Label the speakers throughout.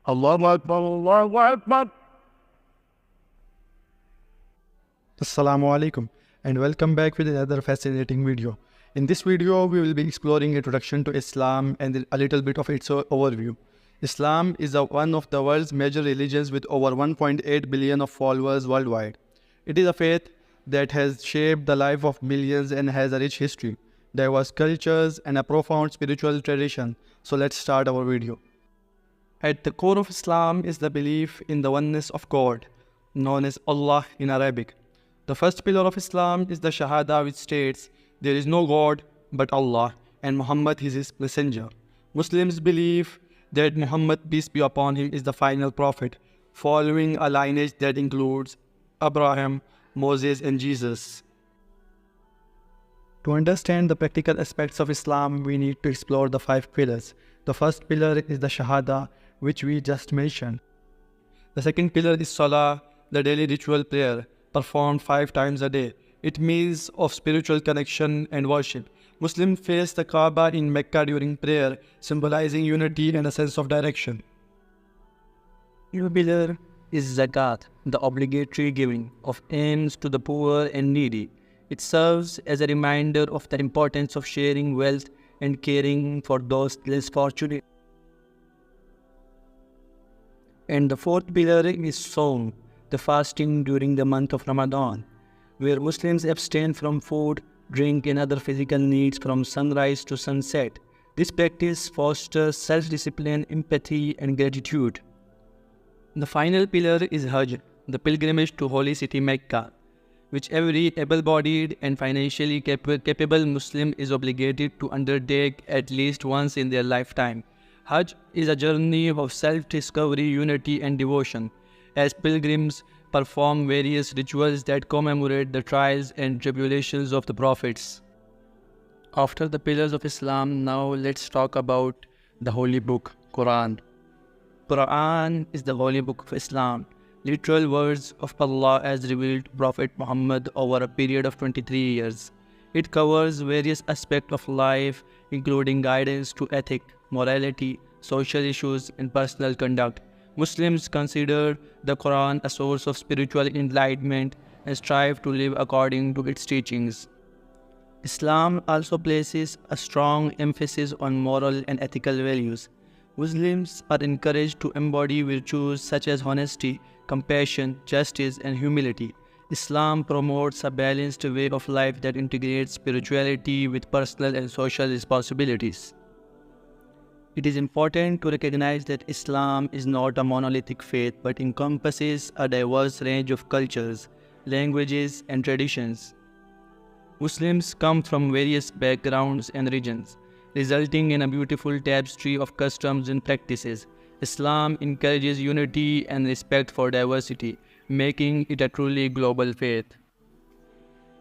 Speaker 1: Allahu Akbar, Allahu Akbar.
Speaker 2: Assalamu alaikum and welcome back with another fascinating video. In this video, we will be exploring introduction to Islam and a little bit of its overview. Islam is one of the world's major religions with over 1.8 billion of followers worldwide. It is a faith that has shaped the life of millions and has a rich history, diverse cultures and a profound spiritual tradition. So let's start our video. At the core of Islam is the belief in the oneness of God, known as Allah in Arabic. The first pillar of Islam is the Shahada, which states, there is no God but Allah and Muhammad is his messenger. Muslims believe that Muhammad, peace be upon him, is the final prophet, following a lineage that includes Abraham, Moses and Jesus. To understand the practical aspects of Islam, we need to explore the 5 pillars. The first pillar is the Shahada, which we just mentioned. The second pillar is Salah, the daily ritual prayer, performed 5 times a day. It means of spiritual connection and worship. Muslims face the Kaaba in Mecca during prayer, symbolizing unity and a sense of direction.
Speaker 3: Second pillar is Zakat, the obligatory giving of alms to the poor and needy. It serves as a reminder of the importance of sharing wealth and caring for those less fortunate. And the fourth pillar is Sawm, the fasting during the month of Ramadan, where Muslims abstain from food, drink and other physical needs from sunrise to sunset. This practice fosters self-discipline, empathy and gratitude. The final pillar is Hajj, the pilgrimage to holy city Mecca, which every able-bodied and financially capable Muslim is obligated to undertake at least once in their lifetime. Hajj is a journey of self-discovery, unity and devotion, as pilgrims perform various rituals that commemorate the trials and tribulations of the prophets. After the pillars of Islam, now let's talk about the holy book, Quran. Quran is the holy book of Islam, literal words of Allah as revealed to Prophet Muhammad over a period of 23 years. It covers various aspects of life, including guidance to ethics, morality, social issues, and personal conduct. Muslims consider the Quran a source of spiritual enlightenment and strive to live according to its teachings. Islam also places a strong emphasis on moral and ethical values. Muslims are encouraged to embody virtues such as honesty, compassion, justice, and humility. Islam promotes a balanced way of life that integrates spirituality with personal and social responsibilities. It is important to recognize that Islam is not a monolithic faith but encompasses a diverse range of cultures, languages, and traditions. Muslims come from various backgrounds and regions, resulting in a beautiful tapestry of customs and practices. Islam encourages unity and respect for diversity, making it a truly global faith.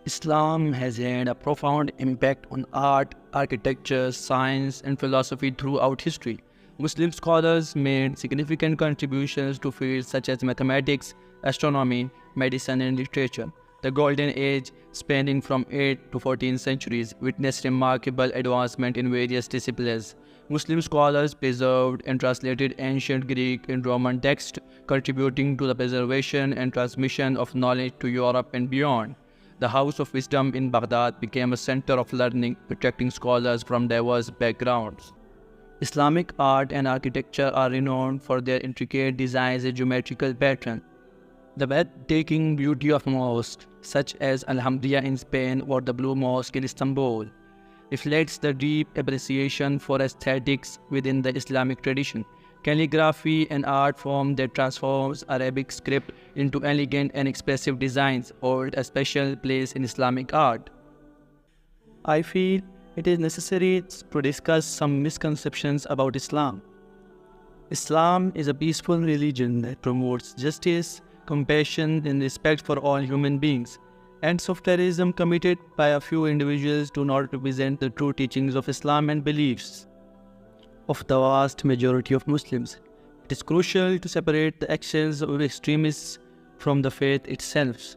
Speaker 3: Islam has had a profound impact on art, architecture, science, and philosophy throughout history. Muslim scholars made significant contributions to fields such as mathematics, astronomy, medicine, and literature. The Golden Age, spanning from 8th to 14th centuries, witnessed remarkable advancement in various disciplines. Muslim scholars preserved and translated ancient Greek and Roman texts, contributing to the preservation and transmission of knowledge to Europe and beyond. The House of Wisdom in Baghdad became a center of learning, attracting scholars from diverse backgrounds. Islamic art and architecture are renowned for their intricate designs and geometrical patterns. The breathtaking beauty of mosques, such as Alhambra in Spain or the Blue Mosque in Istanbul, reflects the deep appreciation for aesthetics within the Islamic tradition. Calligraphy, an art form that transforms Arabic script into elegant and expressive designs, hold a special place in Islamic art. I feel it is necessary to discuss some misconceptions about Islam. Islam is a peaceful religion that promotes justice, compassion, and respect for all human beings. Acts of terrorism committed by a few individuals do not represent the true teachings of Islam and beliefs of the vast majority of Muslims. It is crucial to separate the actions of extremists from the faith itself.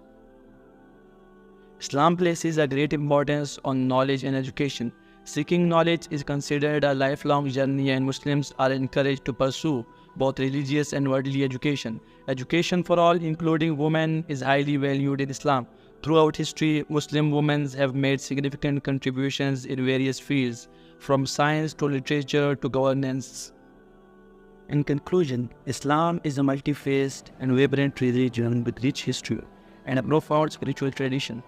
Speaker 3: Islam places a great importance on knowledge and education. Seeking knowledge is considered a lifelong journey and Muslims are encouraged to pursue both religious and worldly education. Education for all, including women, is highly valued in Islam. Throughout history, Muslim women have made significant contributions in various fields, from science to literature to governance. In conclusion, Islam is a multi-faced and vibrant religion with rich history and a profound spiritual tradition.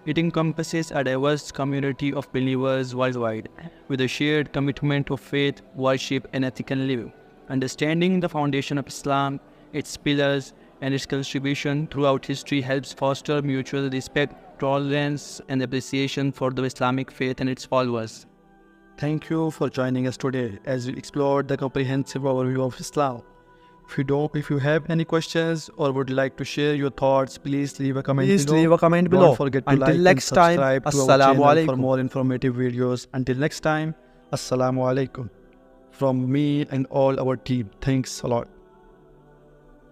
Speaker 3: It encompasses a diverse community of believers worldwide, with a shared commitment of faith, worship, and ethical living. Understanding the foundation of Islam, its pillars, and its contribution throughout history helps foster mutual respect, tolerance, and appreciation for the Islamic faith and its followers.
Speaker 2: Thank you for joining us today as we explored the comprehensive overview of Islam. If you have any questions or would like to share your thoughts, please leave a comment below. Don't forget to
Speaker 4: Until
Speaker 2: like
Speaker 4: next
Speaker 2: and
Speaker 4: time,
Speaker 2: subscribe to our
Speaker 4: Assalamu
Speaker 2: channel for
Speaker 4: alaikum.
Speaker 2: more informative videos. Until next time, Assalamu alaikum. From me and all our team, thanks a lot.